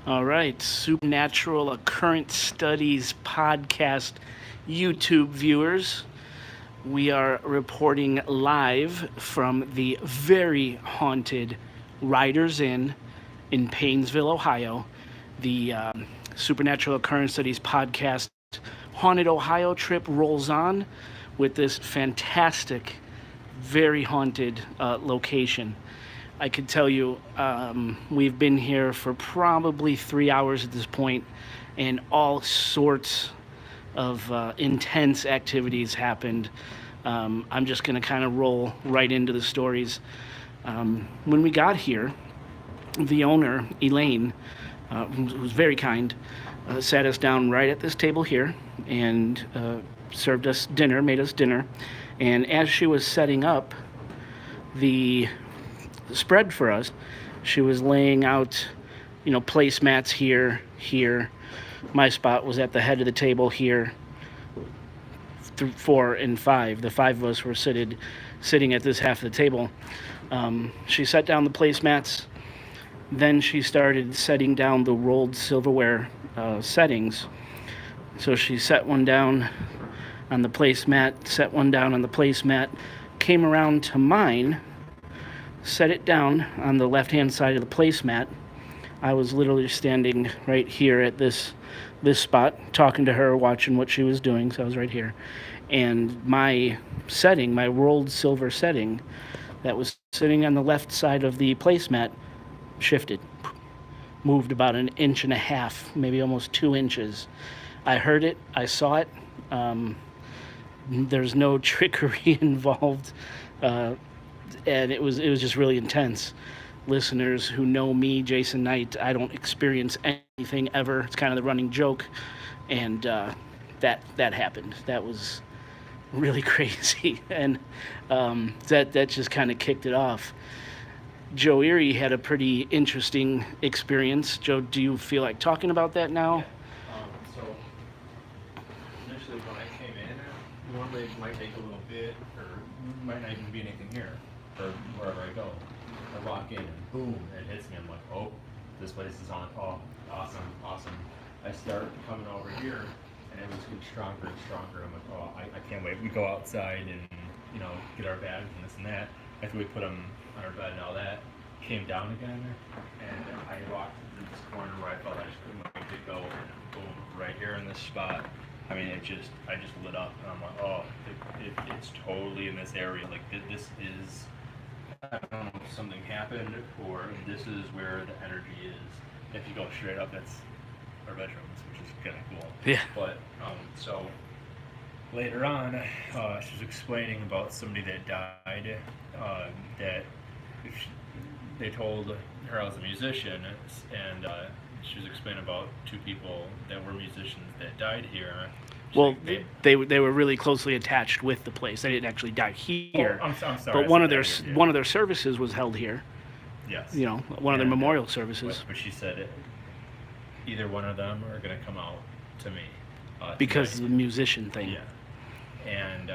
All right, Supernatural Occurrence Studies podcast YouTube viewers. We are reporting live from the very haunted Riders in Painsville, Ohio. The Supernatural Occurrence Studies podcast Haunted Ohio trip rolls on with this fantastic, very haunted location. I could tell you, we've been here for probably 3 hours at this point, and all sorts of intense activities happened. I'm just going to kind of roll right into the stories. When we got here, the owner, Elaine, who was very kind, sat us down right at this table here and served us dinner, made us dinner. And as she was setting up the spread for us, she was laying out, placemats here. My spot was at the head of the table here. 4 and 5. The 5 of us were sitting at this half of the table. She set down the placemats. Then she started setting down the rolled silverware settings. So she set one down on the placemat, set one down on the placemat, came around to mine, set it down on the left-hand side of the placemat. I was literally standing right here at this spot, talking to her, watching what she was doing, so I was right here. And my setting, my rolled silver setting, that was sitting on the left side of the placemat, shifted, moved about 1.5 inches, maybe almost 2 inches. I heard it, I saw it. There's no trickery involved. And it was just really intense. Listeners who know me, Jason Knight, I don't experience anything ever. It's kind of the running joke, and that happened. That was really crazy, and that just kind of kicked it off. Joe Erie had a pretty interesting experience. Joe, do you feel like talking about that now? Yeah. So initially when I came in, normally it might take a little bit, or might not even be anything here, or wherever I go. I walk in and boom, it hits me. I'm like, oh, this place is on. Oh, awesome. I start coming over here, and it was getting stronger and stronger. I'm like, oh, I can't wait. We go outside and get our bags and this and that. After we put them on our bed and all that, came down again, and I walked through this corner where I felt I just couldn't wait to go, and boom, right here in this spot. I mean, I just lit up, and I'm like, oh, it's totally in this area. Like this is, I don't know if something happened, or this is where the energy is. If you go straight up, that's our bedrooms, which is kind of cool. Yeah. But so later on, she was explaining about somebody that died. That they told her I was a musician, and she was explaining about 2 people that were musicians that died here. Well, they were really closely attached with the place. They didn't actually die here. Oh, I'm sorry. But one of their services was held here. Yes. One of their memorial services. But she said either one of them are going to come out to me. Because of the musician thing. Yeah. And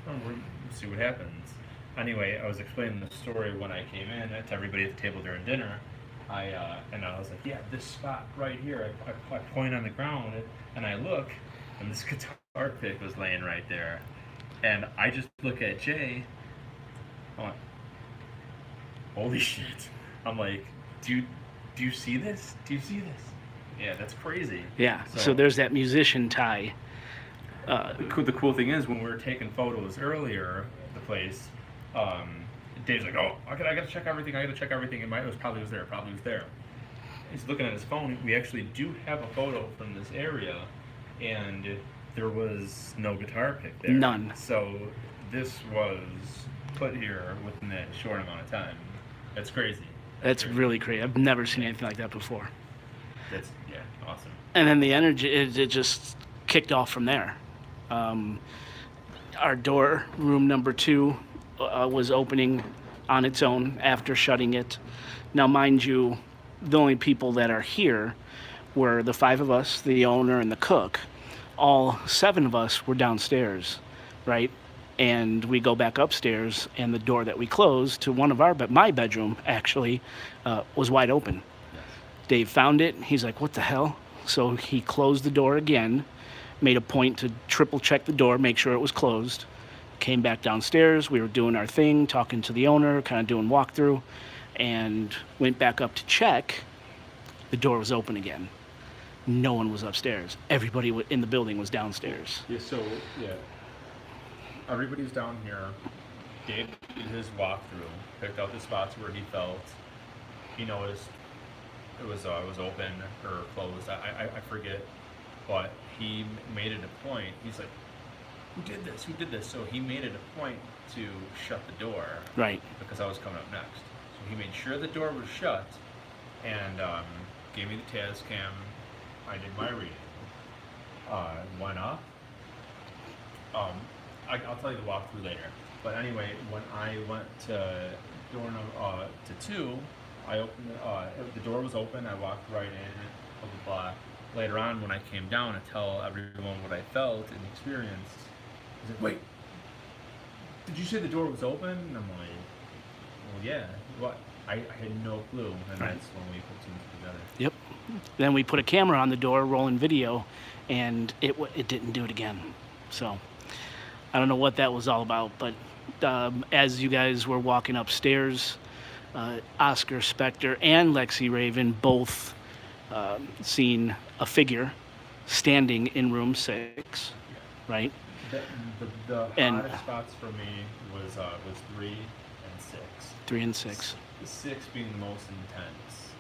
we'll see what happens. Anyway, I was explaining the story when I came in to everybody at the table during dinner. I was like, yeah, this spot right here. I point on the ground and I look, and this guitar pick was laying right there. And I just look at Jay. I'm like, holy shit. I'm like, do you see this? Do you see this? Yeah, that's crazy. Yeah, so there's that musician tie. The cool thing is, when we were taking photos earlier at the place, Dave's like, oh, I gotta check everything. And it probably was there. He's looking at his phone. We actually do have a photo from this area, and there was no guitar pick there. None. So this was put here within that short amount of time. That's crazy. That's really crazy. I've never seen anything like that before. That's awesome. And then the energy, it just kicked off from there. Our door, room number 2, was opening on its own after shutting it. Now, mind you, the only people that are here were the 5 of us, the owner and the cook. All 7 of us were downstairs, right? And we go back upstairs, and the door that we closed to my bedroom actually was wide open. Yes. Dave found it. He's like, what the hell? So he closed the door again, made a point to triple check the door, make sure it was closed. Came back downstairs. We were doing our thing, talking to the owner, kind of doing walkthrough, and went back up to check. The door was open again. No one was upstairs. Everybody in the building was downstairs. Yeah, so, yeah. Everybody's down here. Dave did his walkthrough, picked out the spots where he felt. He noticed it was open or closed. I forget, but he made it a point. He's like, "Who did this? Who did this?" So he made it a point to shut the door, Right. Because I was coming up next. So he made sure the door was shut, and gave me the TAS cam. I did my reading. Went up. I'll tell you the walkthrough later. But anyway, when I went to door number to 2, I opened the door was open. I walked right in. Blah blah blah. Later on, when I came down to tell everyone what I felt and experienced, he's like, "Wait, did you say the door was open?" And I'm like, "Well, yeah." What? I had no clue, and that's when we put things together. Yep. Then we put a camera on the door, rolling video, and it didn't do it again. So I don't know what that was all about, but as you guys were walking upstairs, Oscar Spector and Lexi Raven both seen a figure standing in room 6, right? The And- hottest spots for me was 3 and 6. 3 and 6. 6 being the most intense.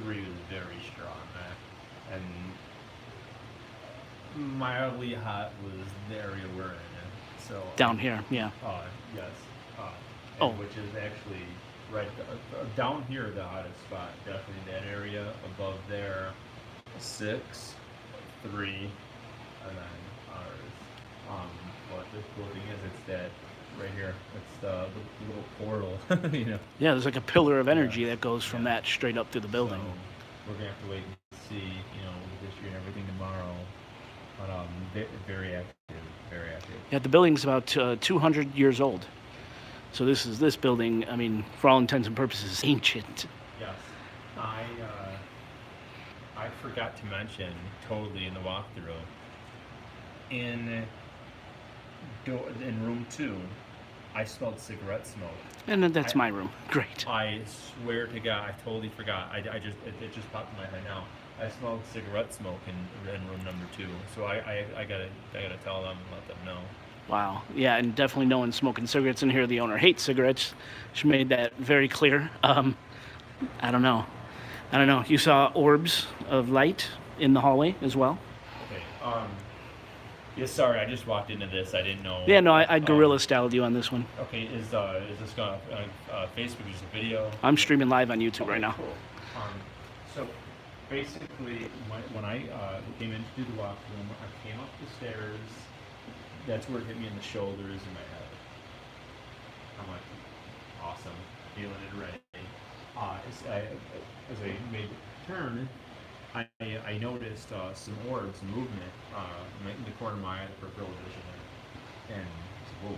3 was very strong, and mildly hot was the area we're in. So Down here, yeah. Yes. Oh. Which is actually right down here, the hottest spot. Definitely that area above there. 6, 3, and then ours. What the cool thing is, it's that right here. It's the little portal. You know. Yeah, there's like a pillar of energy Yeah. that goes from that straight up through the building. So we're gonna have to wait and see, the history and everything tomorrow. But very active, very active. Yeah, the building's about 200 years old. So this building, I mean, for all intents and purposes, ancient. Yes, I forgot to mention totally in the walkthrough. In room 2, I smelled cigarette smoke. And then that's my room. Great. I swear to God, I totally forgot. It just popped in my head now. I smelled cigarette smoke in room number 2. So I gotta tell them and let them know. Wow. Yeah, and definitely no one's smoking cigarettes in here. The owner hates cigarettes. She made that very clear. I don't know. You saw orbs of light in the hallway as well? Okay. Yeah, sorry, I just walked into this. I didn't know. Yeah, no, I guerrilla styled you on this one. Okay, is this going on Facebook? Is a video? I'm streaming live on YouTube right now. Cool. So basically, when I came in to do the walkthrough, I came up the stairs. That's where it hit me in the shoulders and my head. I'm like, awesome, feeling it ready. As I made the turn, I noticed some orbs, some movement in the corner of my eye, the peripheral vision, and I said, whoa.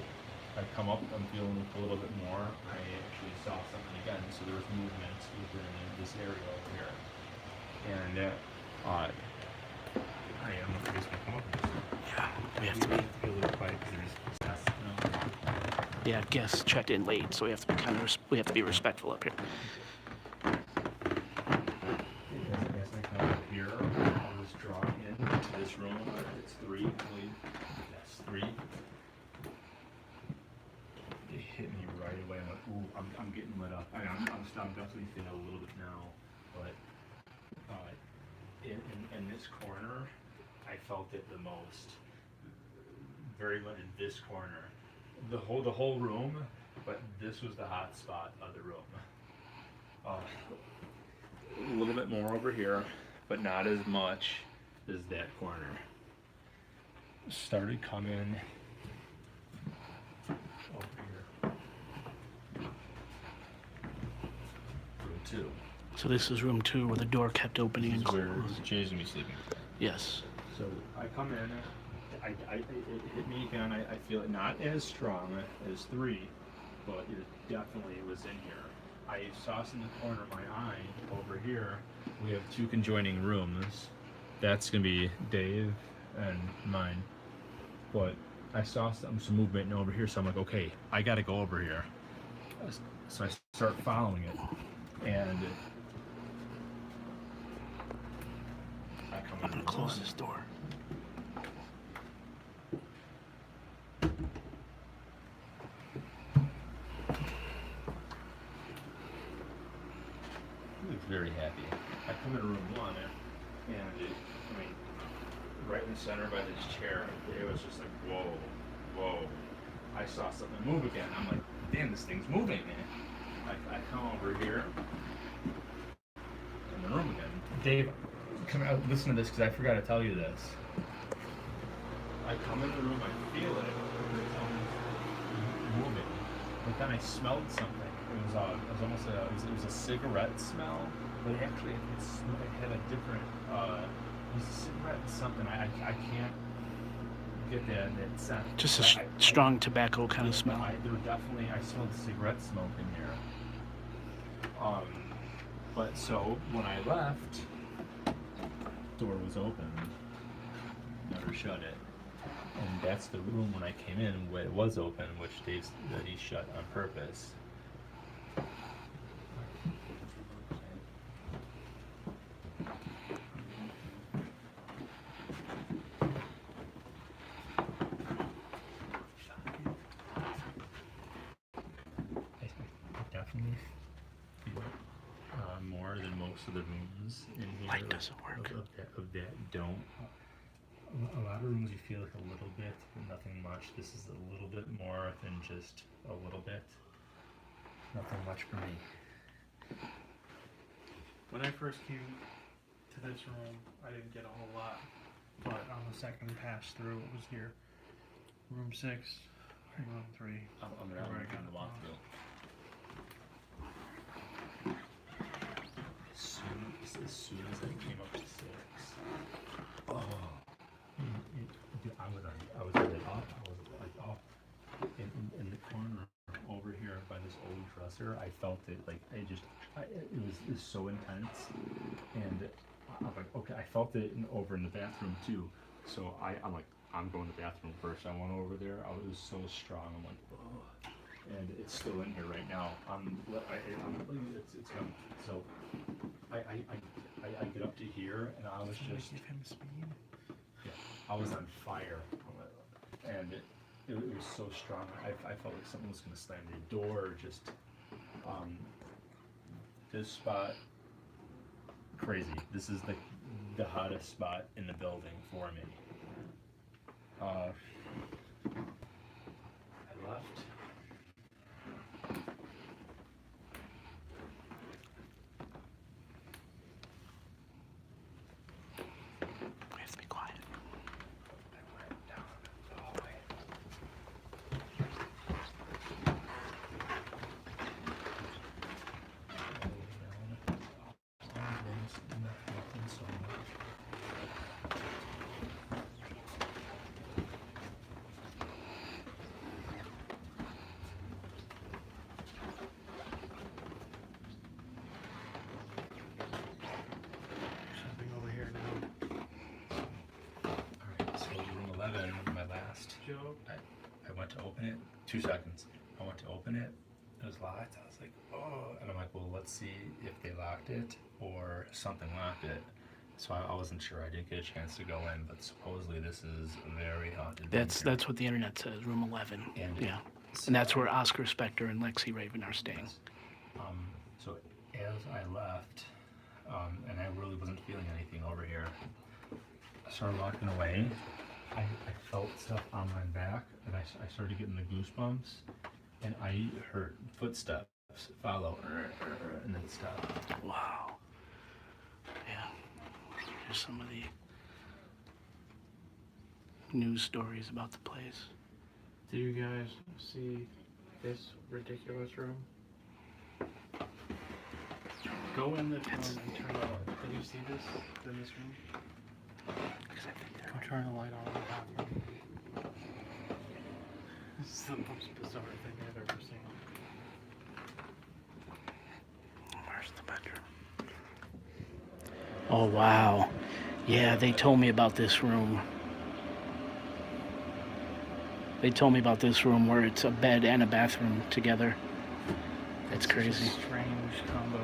I come up, I'm feeling a little bit more. I actually saw something again, so there was movement within this area over here. And I am just gonna come up with this. Yeah, we have to be. A little quiet because there's guests. Yeah, guests checked in late, so we have to be respectful up here. As I come up here, I was drawn into this room. It's 3, I believe. That's 3. It hit me right away. I'm like, ooh, I'm getting lit up. I'm definitely feeling a little bit now, but in this corner, I felt it the most. Very much in this corner, the whole room, but this was the hot spot of the room. A little bit more over here, but not as much as that corner. Started coming over here. Room 2. So this is room 2 where the door kept opening This and is where closing. Jay's gonna be sleeping. Yes. So I come in, it hit me again. I feel it not as strong as 3, but it definitely was in here. I saw in the corner of my eye over here. We have two conjoining rooms. That's gonna be Dave and mine. But I saw some movement over here, so I'm like, okay, I gotta go over here. So I start following it, and I come I'm gonna close this door. He looks very happy. I come in room one, and right in the center by this chair, it was just like, whoa, whoa. I saw something move again. I'm like, damn, this thing's moving, man. I come over here, in the room again. Dave, come out, listen to this, because I forgot to tell you this. I come in the room, I feel it, it's almost moving. But then I smelled something. It was almost it was a cigarette smell, but actually it had a different it was a cigarette and something. I can't get that scent. Just a strong tobacco kind of smell. I smelled cigarette smoke in here. But so when I left, door was open. Never shut it. And that's the room when I came in where it was open, which Dave that he shut on purpose. I definitely feel more than most of the rooms in here. Light doesn't work. Of that don't. A lot of rooms you feel like a little bit, but nothing much. This is a little bit more than just a little bit. Nothing much for me. When I first came to this room, I didn't get a whole lot, but on the second pass through, it was here. Room 6, room 3. I'm gonna have Where I to got walk lost. through. As soon as I came up to 6, I was really off. I was like off in the corner over here by this old dresser. I felt it like it was so intense, and I'm like, okay, I felt it over in the bathroom too. So I'm like, I'm going to the bathroom first. I went over there. It was so strong. I'm like, oh, and it's still in here right now. It's coming. So I get up to here, and I was just. Give him speed. Yeah, I was on fire, and it was so strong. I felt like something was going to slam the door. Just this spot, crazy. This is the hottest spot in the building for me. I left. We have to be quiet. I went down the hallway. Nothing so much. Something over here now. Alright, so room 11, my last. Joe? I went to open it, 2 seconds. I went to open it, it was locked. I was like, oh, and I'm like, well, let's see if they locked it or something locked it. So I wasn't sure. I didn't get a chance to go in, but supposedly this is very haunted. That's what the internet says. Room 11. And yeah, and that's where Oscar Spector and Lexi Raven are staying. So as I left, and I really wasn't feeling anything over here, I started walking away. I felt stuff on my back, and I started getting the goosebumps, and I heard footsteps follow, and then stop. Wow. Yeah. Here's some of the news stories about the place. Do you guys see this ridiculous room? Go in this room and turn it on. Did you see this in this room? Because I think Go turn the light on in the bathroom. This is the most bizarre thing I've ever seen. There's the bedroom. Oh, wow. Yeah, they told me about this room. They told me about this room where it's a bed and a bathroom together. That's crazy. Strange combo.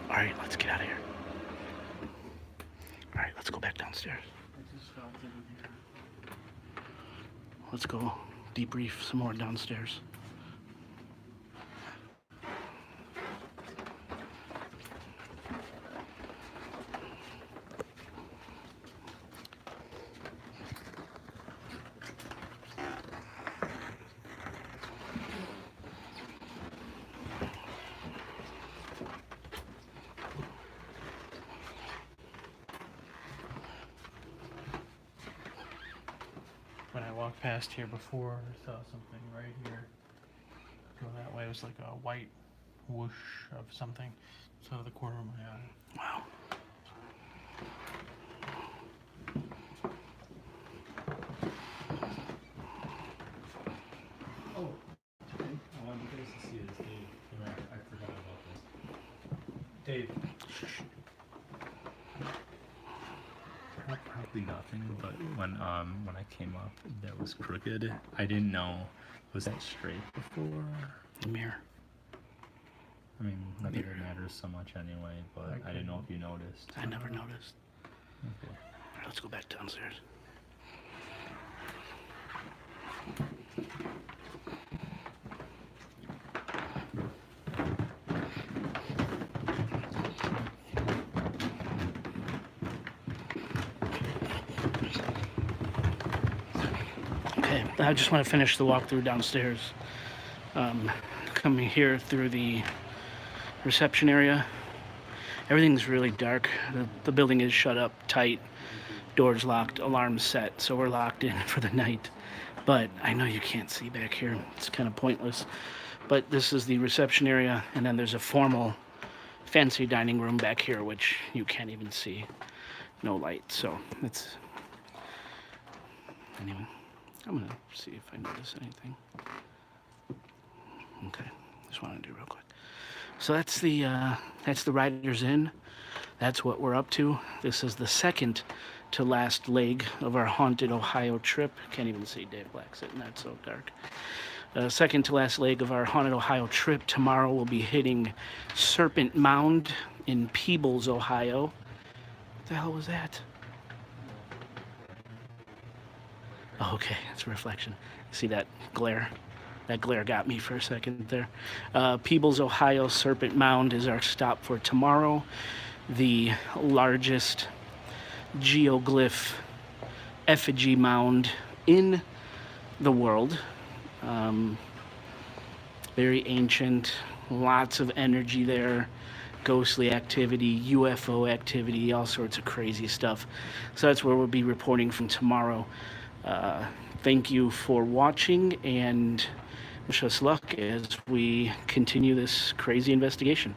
All right, let's get out of here. All right, let's go back downstairs. I just felt it in here. Let's go debrief some more downstairs. When I walked past here before, I saw something right here. Go that way. It was like a white whoosh of something. So the corner of my eye. Wow. Oh, I wanted you guys to see this, Dave. I forgot about this. Dave. Probably nothing, but when I came up, that was crooked. I didn't know. Was that straight before? The mirror. I mean, not that it matters so much anyway, but I didn't know if you noticed. I never noticed. Okay. All right, let's go back downstairs. Okay, I just want to finish the walkthrough downstairs. Coming here through the reception area. Everything's really dark. The building is shut up tight, doors locked, alarms set, so we're locked in for the night. But I know you can't see back here. It's kind of pointless. But this is the reception area, and then there's a formal fancy dining room back here, which you can't even see. No light, so it's... Anyway, I'm gonna see if I notice anything. Okay, just want to do real quick. So that's the Riders Inn. That's what we're up to. This is the second to last leg of our haunted Ohio trip. Can't even see Dave Black sitting there, it's so dark. Second to last leg of our haunted Ohio trip. Tomorrow we'll be hitting Serpent Mound in Peebles, Ohio. What the hell was that? Oh, okay, it's a reflection. See that glare? That glare got me for a second there. Peebles, Ohio, Serpent Mound is our stop for tomorrow. The largest geoglyph effigy mound in the world. Very ancient, lots of energy there, ghostly activity, UFO activity, all sorts of crazy stuff. So that's where we'll be reporting from tomorrow. Thank you for watching, and wish us luck as we continue this crazy investigation.